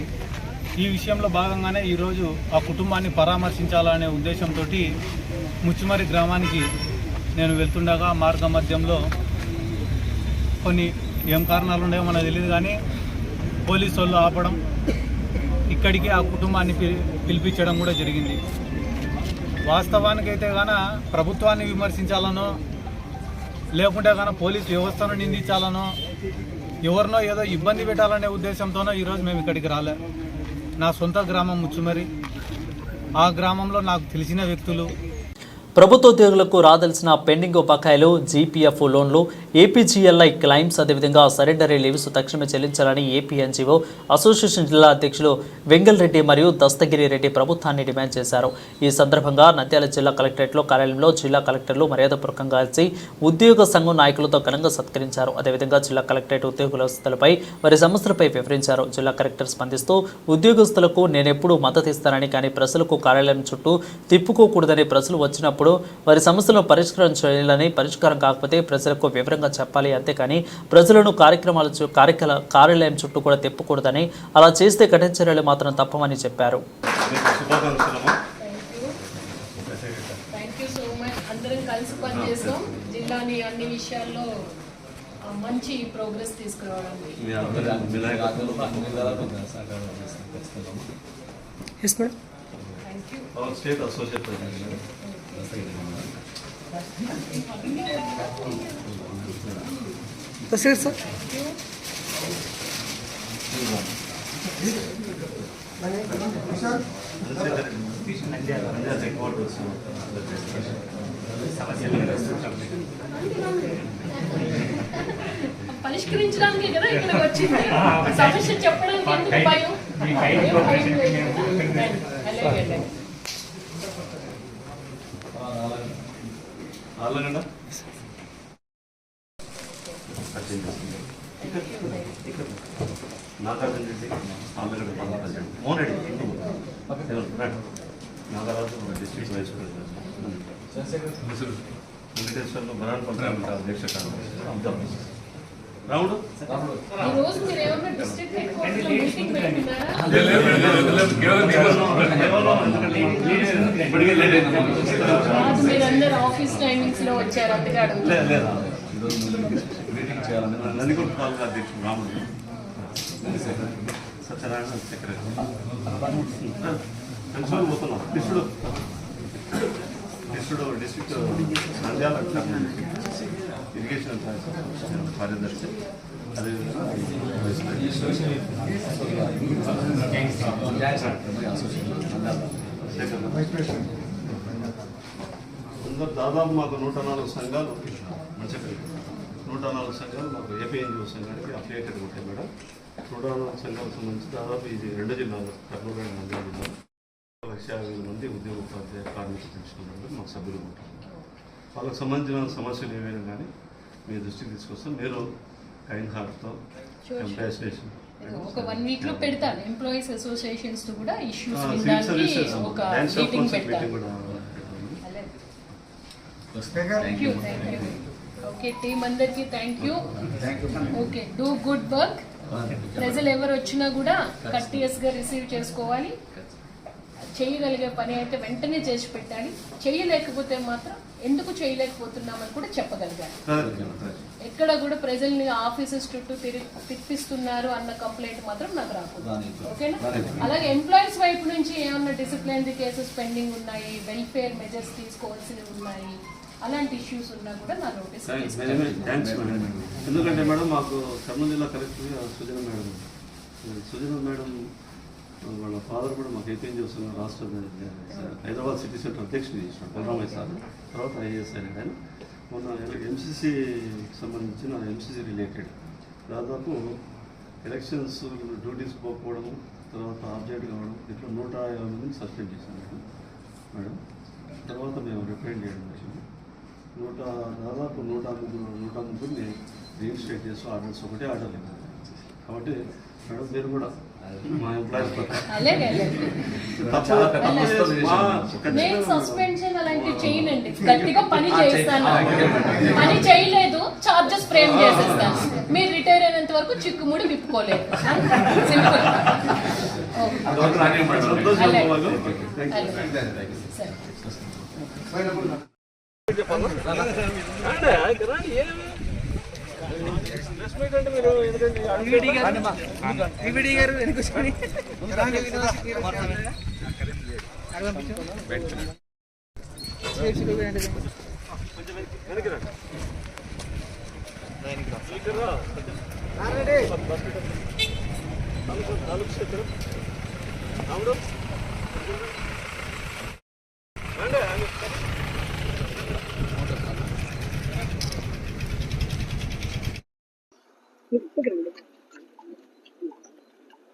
ఈ విషయంలో భాగంగానే ఈరోజు ఆ కుటుంబాన్ని పరామర్శించాలనే ఉద్దేశంతో ముచ్చుమరి గ్రామానికి నేను వెళ్తుండగా మార్గ మధ్యంలో కొన్ని ఏం కారణాలు ఉన్నాయో మనకు తెలియదు కానీ పోలీసు వాళ్ళు ఆపడం, ఇక్కడికి ఆ కుటుంబాన్ని పిలిపించడం కూడా జరిగింది. వాస్తవానికైతే గాన ప్రభుత్వాన్ని విమర్శించాలనో లేకుంటే గాన పోలీసు వ్యవస్థను నిందించాలనో ఎవరినో ఏదో ఇబ్బంది పెట్టాలనే ఉద్దేశంతోనో ఈరోజు మేము ఇక్కడికి రాలే. నా సొంత గ్రామం ముచ్చుమరి, ఆ గ్రామంలో నాకు తెలిసిన వ్యక్తులు, ప్రభుత్వ ఉద్యోగులకు రాదలసిన పెండింగ్ బకాయిలు, జీపీఎఫ్ లోన్లు, ఏపీజీఎల్ఐ క్లైమ్స్, అదేవిధంగా సరెండరీ లీవ్స్ తక్షణమే చెల్లించాలని ఏపీ ఎన్జీఓ అసోసియేషన్ జిల్లా అధ్యక్షులు వెంగల్ రెడ్డి మరియు దస్తగిరి రెడ్డి ప్రభుత్వాన్ని డిమాండ్ చేశారు. ఈ సందర్భంగా నంద్యాల జిల్లా కలెక్టరేట్లో కార్యాలయంలో జిల్లా కలెక్టర్లు మర్యాదపూర్వకంగా కలిసి ఉద్యోగ సంఘం నాయకులతో ఘనంగా సత్కరించారు. అదేవిధంగా జిల్లా కలెక్టరేట్ ఉద్యోగస్తులపై వారి సమస్యలపై వివరించారు. జిల్లా కలెక్టర్ స్పందిస్తూ ఉద్యోగస్తులకు నేనెప్పుడూ మద్దతు ఇస్తానని, కానీ ప్రజలకు కార్యాలయం చుట్టూ తిప్పుకోకూడదని, ప్రజలు వచ్చినప్పుడు వారి సమస్యలను పరిష్కారం చేయాలని, పరిష్కారం కాకపోతే ప్రజలకు వివరంగా చెప్పాలి, అంతేకాని ప్రజలను కార్యాలయం చుట్టూ కూడా తిప్పకూడదని, అలా చేస్తే కఠిన చర్యలు మాత్రం తప్పమని చెప్పారు. అందరం కలిసి పనిచేస్తాం. జిల్లాని అన్ని విషయాల్లో మంచి ప్రోగ్రెస్ తీసుకురావడానికి స్టేట్ అసోసియేట్ పరిష్కరించడానికి కదా ఇక్కడ వచ్చింది. సమస్య చెప్పడానికి ఎందుకు భయం? ఏం భయం లేదు కదా. అలాగే Nagaraju district wise president వెంకటేశ్వర్లో బనాన్ panchayat అధ్యక్ష రాముడు ఈ రోజు మీరు ఏమన్నా డిస్ట్రిక్ట్ హెడ్ క్వార్టర్లో మీటింగ్ పెట్టుకున్నారా? మీరందరూ ఆఫీస్ టైమింగ్స్ లో వచ్చారు అందుకే అడుగుతున్నారు. మీటింగ్ చేయాలని నందికొండ తాలూకా అధ్యక్షుడు రాముడు సత్యనారాయణ సెక్రటరీ పెన్షన్ పోతున్నాం కృష్ణుడు డిస్ట్రిక్ట్ నంద్యాల ఇరిగేషన్ కార్యదర్శి అందరూ దాదాపు మాకు 104 సంఘాలు 104 సంఘాలు మాకు ఏపీఎన్జిఓ సంఘానికి అఫిలియేటెడ్ ఉంటాయి మేడం. 104 సంఘాలకు సంబంధించి దాదాపు ఇది 2 జిల్లాలు కర్నూలు అండ్ నంద్యాల జిల్లాలో 150,000 మంది ఉద్యోగ ఉపాధ్యాయ కార్మిక పెన్షన్లు మాకు సభ్యులు ఉంటారు. వాళ్ళకి సంబంధించిన సమస్యలు ఏమైనా కానీ మీ దృష్టికి తీసుకొస్తాం. మీరు కైండ్ హార్ట్తో కంపాసినేషన్ ఒక 1 వీక్ లో పెడతాను. ఎంప్లాయీస్ అసోసియేషన్స్ తో కూడా ఇష్యూస్ వినడానికి ఒక మీటింగ్ పెడతాను. థాంక్యూ. ఓకే టీమ్ అందరికి thank you. Okay do good work. ప్రజలు ఎవరు వచ్చినా కూడా కర్టియస్గా రిసీవ్ చేసుకోవాలి. చేయగలిగే పని అయితే వెంటనే చేసి పెట్టాలి. చేయలేకపోతే మాత్రం ఎందుకు చేయలేకపోతున్నామని కూడా చెప్పగలగాలి. ఎక్కడ కూడా ప్రజల్ని ఆఫీసెస్ చుట్టూ తిప్పిస్తున్నారు అన్న కంప్లైంట్ మాత్రం నాకు రాకూడదు. ఓకేనా? అలాగే ఎంప్లాయీస్ వైపు నుంచి ఏమన్నా డిసిప్లినరీ కేసెస్ పెండింగ్ ఉన్నాయి, వెల్ఫేర్ మెజర్స్ తీసుకోవాల్సినవి ఉన్నాయి, అలాంటి ఇష్యూస్ ఉన్నా కూడా నా నోటీస్. ఎందుకంటే మేడం మాకు కర్నూలు జిల్లా కలెక్టర్ సుజన మేడం వాళ్ళ ఫాదర్ కూడా మాకు ఏపీఎన్ చూస్తున్న రాష్ట్ర హైదరాబాద్ సిటీ సెంటర్ అధ్యక్షుడు చేసినాడు బలరామయ్య సార్. తర్వాత ఐఏఎస్ అయినాడు ఆయన. మొన్న ఎంసీసీకి సంబంధించిన ఎంసీసీ రిలేటెడ్ దాదాపు ఎలక్షన్స్ డ్యూటీస్ పోకపోవడము, తర్వాత ఆబ్జెక్ట్ కావడం, ఇట్లా 150 మందిని సస్పెండ్ చేశాను మేడం. తర్వాత మేము రిప్రజెంట్ చేయడం వచ్చింది. దాదాపు 103 రీఇన్స్టేట్ చేస్తూ ఆర్డర్స్ ఒకటే ఆర్డర్ లేదు. కాబట్టి మేడం మీరు కూడా మా ఎంప్లాయీస్ నేను సస్పెన్షన్ అలాంటివి చేయనండి. గట్టిగా పని చేస్తాను. పని చేయలేదు చార్జెస్ ఫ్రేమ్ చేసేస్తాను. మీరు రిటైర్ అయినంత వరకు చిక్కుముడి విప్పుకోలేదు. సింపుల్.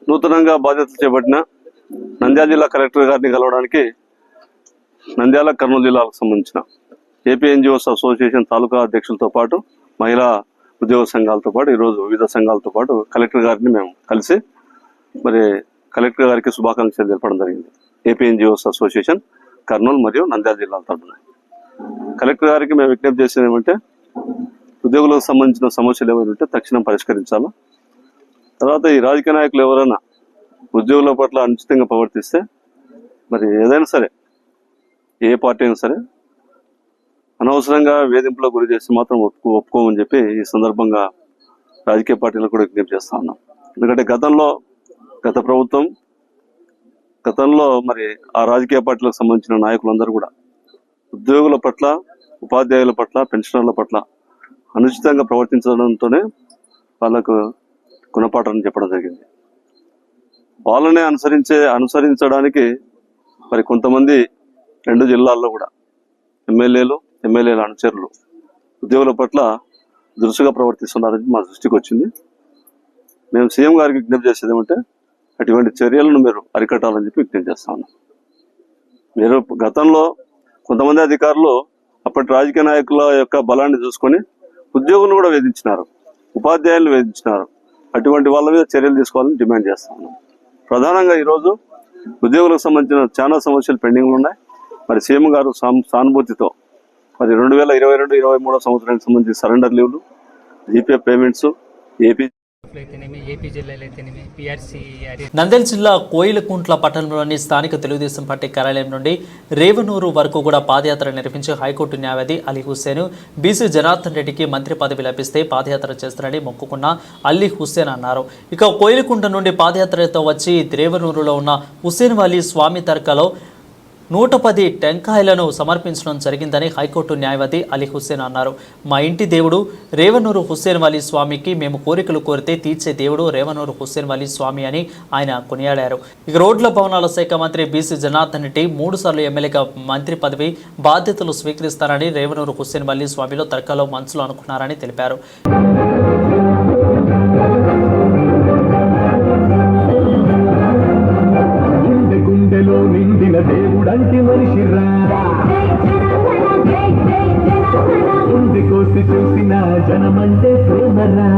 నూతనంగా బాధ్యత చేపట్టిన నంద్యాల జిల్లా కలెక్టర్ గారిని కలవడానికి నంద్యాల కర్నూలు జిల్లాలకు సంబంధించిన ఏపీఎన్జిఓస్ అసోసియేషన్ తాలూకా అధ్యక్షులతో పాటు మహిళా ఉద్యోగ సంఘాలతో పాటు ఈరోజు వివిధ సంఘాలతో పాటు కలెక్టర్ గారిని మేము కలిసి మరి కలెక్టర్ గారికి శుభాకాంక్షలు తెలపడం జరిగింది. ఏపీఎన్జిఓస్ అసోసియేషన్ కర్నూలు మరియు నంద్యాల జిల్లాల తరఫున కలెక్టర్ గారికి మేము విజ్ఞప్తి చేసేది ఏమంటే ఉద్యోగులకు సంబంధించిన సమస్యలు ఏమైనా ఉంటే తక్షణం పరిష్కరించాలా. తర్వాత ఈ రాజకీయ నాయకులు ఎవరైనా ఉద్యోగుల పట్ల అనుచితంగా ప్రవర్తిస్తే మరి ఏదైనా సరే ఏ పార్టీ అయినా సరే అనవసరంగా వేధింపులకు గురి చేసి మాత్రం ఒప్పుకోమని చెప్పి ఈ సందర్భంగా రాజకీయ పార్టీలకు కూడా విజ్ఞప్తి చేస్తా ఉన్నాం. ఎందుకంటే గత గతంలో మరి ఆ రాజకీయ పార్టీలకు సంబంధించిన నాయకులందరూ కూడా ఉద్యోగుల పట్ల, ఉపాధ్యాయుల పట్ల, పెన్షనర్ల పట్ల అనుచితంగా ప్రవర్తించడంతోనే వాళ్ళకు గుణపాఠాన్ని చెప్పడం జరిగింది. వాళ్ళనే అనుసరించడానికి మరి కొంతమంది 2 జిల్లాల్లో కూడా ఎమ్మెల్యేల అనుచరులు ఉద్యోగుల పట్ల దురుసుగా ప్రవర్తిస్తున్నారని మా దృష్టికి వచ్చింది. మేము సీఎం గారికి విజ్ఞప్తి చేసేది ఏమంటే అటువంటి చర్యలను మీరు అరికట్టాలని చెప్పి విజ్ఞప్తి చేస్తా ఉన్నాం. మీరు గతంలో కొంతమంది అధికారులు అప్పటి రాజకీయ నాయకుల యొక్క బలాన్ని చూసుకొని ఉద్యోగులను కూడా వేధించినారు, ఉపాధ్యాయులను వేధించినారు. అటువంటి వాళ్ళ మీద చర్యలు తీసుకోవాలని డిమాండ్ చేస్తా ఉన్నాం. ప్రధానంగా ఈరోజు ఉద్యోగులకు సంబంధించిన చాలా సమస్యలు పెండింగ్లు ఉన్నాయి. మరి సీఎం గారు సానుభూతితో మరి 2022-23 సంవత్సరానికి సంబంధించి సరెండర్ లీవ్లు, జీపీఎఫ్ పేమెంట్స్, నంద్యాల జిల్లా కోయిలకుంట్ల పట్టణంలోని స్థానిక తెలుగుదేశం పార్టీ కార్యాలయం నుండి రేవనూరు వరకు కూడా పాదయాత్ర నిర్వహించి హైకోర్టు న్యాయవాది అలీ హుస్సేన్ బీసీ జనార్దన్ రెడ్డికి మంత్రి పదవి లభిస్తే పాదయాత్ర చేస్తారని మొక్కుకున్న అలీ హుస్సేన్ అన్నారు. ఇక కోయిలకుంట నుండి పాదయాత్రతో వచ్చి రేవనూరులో ఉన్న హుస్సేన్ వాలీ స్వామి దర్గాలో 110 టెంకాయలను సమర్పించడం జరిగిందని హైకోర్టు న్యాయవాది అలీ హుస్సేన్ అన్నారు. మా ఇంటి దేవుడు రేవనూరు హుస్సేన్ వాలీ స్వామికి మేము కోరికలు కోరితే తీర్చే దేవుడు రేవనూరు హుస్సేన్ వాలీ స్వామి అని ఆయన కొనియాడారు. ఇక రోడ్ల భవనాల శాఖ మంత్రి బీసీ జనార్దన్ రెడ్డి 3 సార్లు ఎమ్మెల్యేగా మంత్రి పదవి బాధ్యతలు స్వీకరిస్తారని రేవనూరు హుస్సేన్ వాలీ స్వామిలో తర్కాలో మనసులో అనుకున్నారని తెలిపారు. నిండిన దేవుడంటి మనిషిరా ఉంది కోసి చూసిన జనమంటే ప్రేమరా.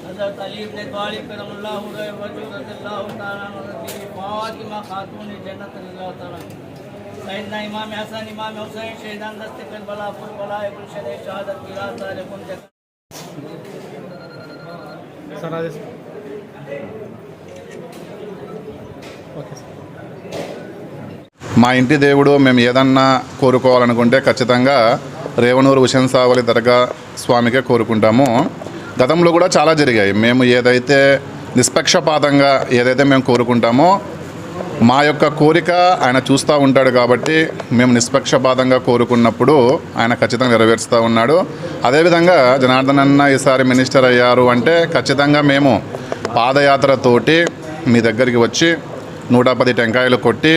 हज़रत अली इब्न तालिब करमल्लाहु वजहहु रज़ियल्लाहु तआला अन्हु फातिमा खातून जन्नत रज़ियल्लाहु तआला सैयदना इमाम हसन इमाम हुसैन शहीदान दस्त करबला फुरबला गुलशन शहादत की रात सारे कुन మా ఇంటి దేవుడు మేము ఏదన్నా కోరుకోవాలనుకుంటే ఖచ్చితంగా రేవనూరు హుస్సేన్ సావలి దర్గా స్వామికే కోరుకుంటాము. గతంలో కూడా చాలా జరిగాయి. మేము ఏదైతే నిష్పక్షపాతంగా ఏదైతే మేము కోరుకుంటామో మా యొక్క కోరిక ఆయన చూస్తూ ఉంటాడు కాబట్టి మేము నిష్పక్షపాతంగా కోరుకున్నప్పుడు ఆయన ఖచ్చితంగా నెరవేరుస్తూ ఉన్నాడు. అదేవిధంగా జనార్దన్ అన్న ఈసారి మినిస్టర్ అయ్యారు అంటే ఖచ్చితంగా మేము పాదయాత్రతోటి మీ దగ్గరికి వచ్చి 110 టెంకాయలు కొట్టి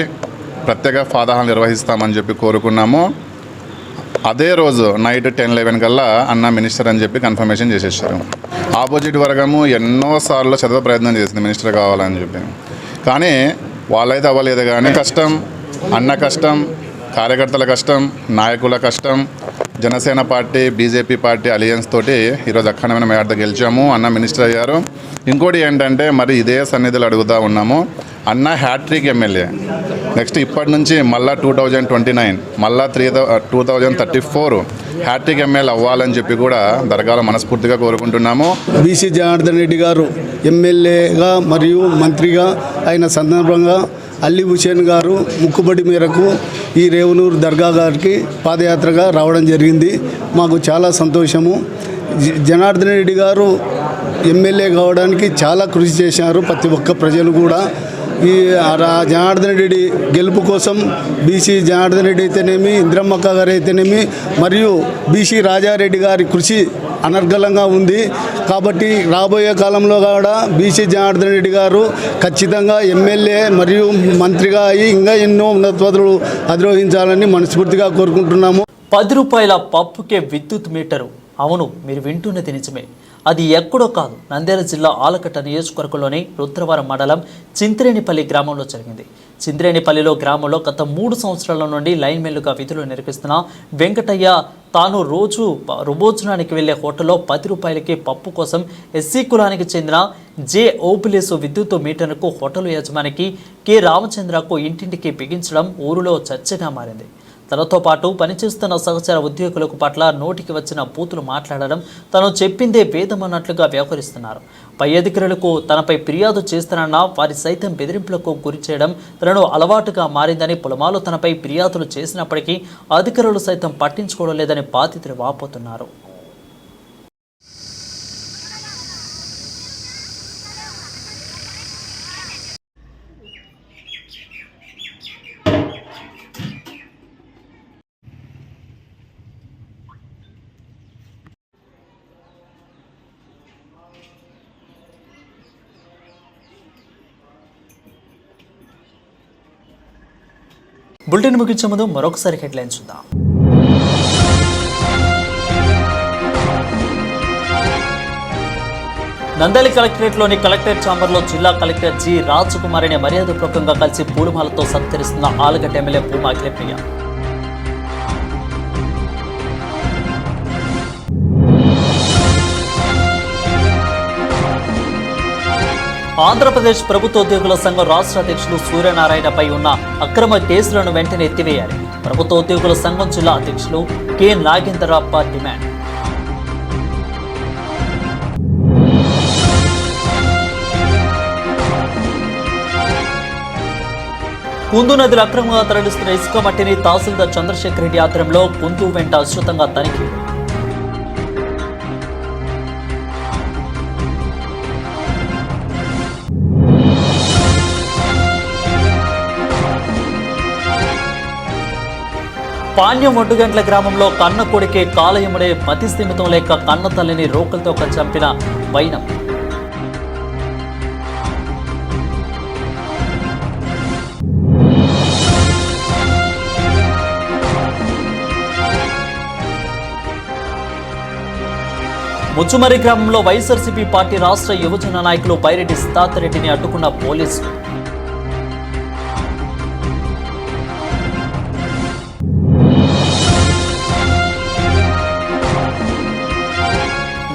ప్రత్యేక ఫాదహాలు నిర్వహిస్తామని చెప్పి కోరుకున్నాము. అదే రోజు నైట్ 10-11 కల్లా అన్న మినిస్టర్ అని చెప్పి కన్ఫర్మేషన్ చేసేసారు. ఆపోజిట్ వర్గము ఎన్నోసార్లు చదవ ప్రయత్నం చేసింది మినిస్టర్ కావాలని చెప్పి, కానీ వాళ్ళైతే అవ్వలేదు. కానీ కష్టం, అన్న కష్టం, కార్యకర్తల కష్టం, నాయకుల కష్టం, Janasena party BJP party alliance తోటి ఈరోజు అఖండమైన మేరతో గెలిచాము. అన్న మినిస్టర్ అయ్యారు. ఇంకోటి ఏంటంటే మరి ఇదే సన్నిధులు అడుగుతూ ఉన్నాము. అన్న హ్యాట్రిక్ ఎమ్మెల్యే, నెక్స్ట్ ఇప్పటి నుంచి మళ్ళీ 2029 మళ్ళీ 2034 హ్యాట్రిక్ ఎమ్మెల్యే అవ్వాలని చెప్పి కూడా దర్గాలో మనస్ఫూర్తిగా కోరుకుంటున్నాము. బీసీ జనార్దన్ రెడ్డి గారు ఎమ్మెల్యేగా మరియు మంత్రిగా అయిన సందర్భంగా అలీ హుస్సేన్ గారు ముక్కుబడి మేరకు ఈ రేవనూరు దర్గా గారికి పాదయాత్రగా రావడం జరిగింది. మాకు చాలా సంతోషము. జనార్దన్ రెడ్డి గారు ఎమ్మెల్యే కావడానికి చాలా కృషి చేశారు. ప్రతి ఒక్క ప్రజలు కూడా ఈ జనార్దన్ రెడ్డి గెలుపు కోసం బీసీ జనార్దన్ రెడ్డి అయితేనేమి, ఇంద్రమ్మక్క గారు అయితేనేమి మరియు బీసీ రాజారెడ్డి గారి కృషి అనర్గళంగా ఉంది. కాబట్టి రాబోయే కాలంలో కూడా బీసీ జనార్దన్ రెడ్డి గారు ఖచ్చితంగా ఎమ్మెల్యే మరియు మంత్రిగా అయ్యి ఇంకా ఎన్నో ఉన్నత పదవులు అధిరోహించాలని మనస్ఫూర్తిగా కోరుకుంటున్నాము. 10 రూపాయల పప్పుకే విద్యుత్ మీటరు. అవును, మీరు వింటున్నది నిజమే. అది ఎక్కడో కాదు, నంద్యాల జిల్లా ఆలకట్ట నియోజకవర్గంలోని రుద్రవరం మండలం చింతిరేనిపల్లి గ్రామంలో జరిగింది. చింతిరేనిపల్లిలో గ్రామంలో గత 3 సంవత్సరాల నుండి లైన్మెన్లుగా విధులు నిర్వహిస్తున్న వెంకటయ్య తాను రోజు రుభోజనానికి వెళ్లే హోటల్లో 10 రూపాయలకి పప్పు కోసం ఎస్సీ కులానికి చెందిన జే ఓపిలేసు విద్యుత్ మీటర్కు హోటల్ యజమానికి కె రామచంద్రకు ఇంటింటికి బిగించడం ఊరిలో చర్చగా మారింది. తనతో పాటు పనిచేస్తున్న సహచర ఉద్యోగులకు పట్ల నోటికి వచ్చిన బూతులు మాట్లాడడం, తను చెప్పిందే వేదమన్నట్లుగా వ్యవహరిస్తున్నారు. పై అధికారులకు తనపై ఫిర్యాదు చేస్తానన్న వారి సైతం బెదిరింపులకు గురి చేయడం తనను అలవాటుగా మారిందని, పొలమాలు తనపై ఫిర్యాదులు చేసినప్పటికీ అధికారులు సైతం పట్టించుకోవడం లేదని బాధితులు వాపోతున్నారు. బులెటిన్ ముగించే ముందు మరొకసారి హెడ్లైన్స్ చూద్దాం. నంద్యాల కలెక్టరేట్లోని కలెక్టరేట్ ఛాంబర్లో జిల్లా కలెక్టర్ జి రాజకుమారిని మర్యాదపూర్వకంగా కలిసి పూలమాలతో సత్కరిస్తున్న ఆలగడ్డ ఎమ్మెల్యే భూమా అఖిలప్రియ. ఆంధ్రప్రదేశ్ ప్రభుత్వ ఉద్యోగుల సంఘం రాష్ట్ర అధ్యక్షులు సూర్యనారాయణపై ఉన్న అక్రమ కేసులను వెంటనే ఎత్తివేయాలి. ప్రభుత్వ ఉద్యోగుల సంఘం జిల్లా అధ్యక్షులు కె నాగేంద్రప్ప డిమాండ్. కుందు నదిలో అక్రమంగా తరలిస్తున్న ఇసుక మట్టిని తహసీల్దార్ చంద్రశేఖర్ రెడ్డి ఆధ్వర్యంలో కుందు వెంట విస్తృతంగా తనిఖీ. పాణ్యం ఒడ్డుగంట్ల గ్రామంలో కన్న కొడుకే కాలయముడే మతి స్థిమితం లేక కన్న తల్లిని రోకలతో చంపిన వైనం. ముచ్చుమరి గ్రామంలో వైఎస్ఆర్సీపీ పార్టీ రాష్ట్ర యువజన నాయకులు బైరెడ్డి సిద్ధార్థరెడ్డిని అడ్డుకున్న పోలీసులు.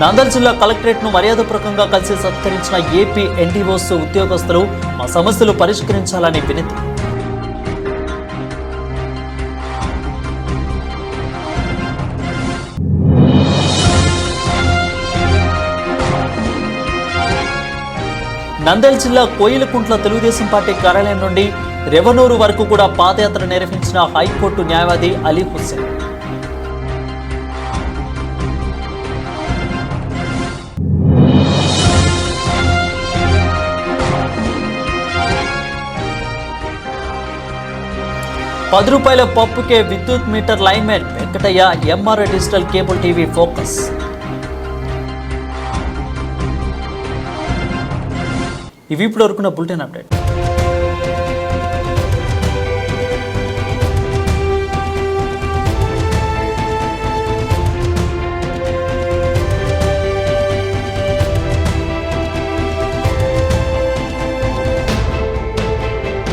నంద్యాల జిల్లా కలెక్టరేట్ను మర్యాదపూర్వకంగా కలిసి సత్కరించిన ఏపీ ఎన్డీఓస్ ఉద్యోగస్తులు మా సమస్యలు పరిష్కరించాలని వినతి. నంద్యాల జిల్లా కోయిలకుంట్ల తెలుగుదేశం పార్టీ కార్యాలయం నుండి రెవనూరు వరకు కూడా పాదయాత్ర నిర్వహించిన హైకోర్టు న్యాయవాది అలీ హుస్సేన్. ₹10 పప్పుకే విద్యుత్ meter lineman Venkatayya MR digital cable TV focus. ఇవి ఇప్పుడు వరకున్న బులెటిన్ అప్డేట్.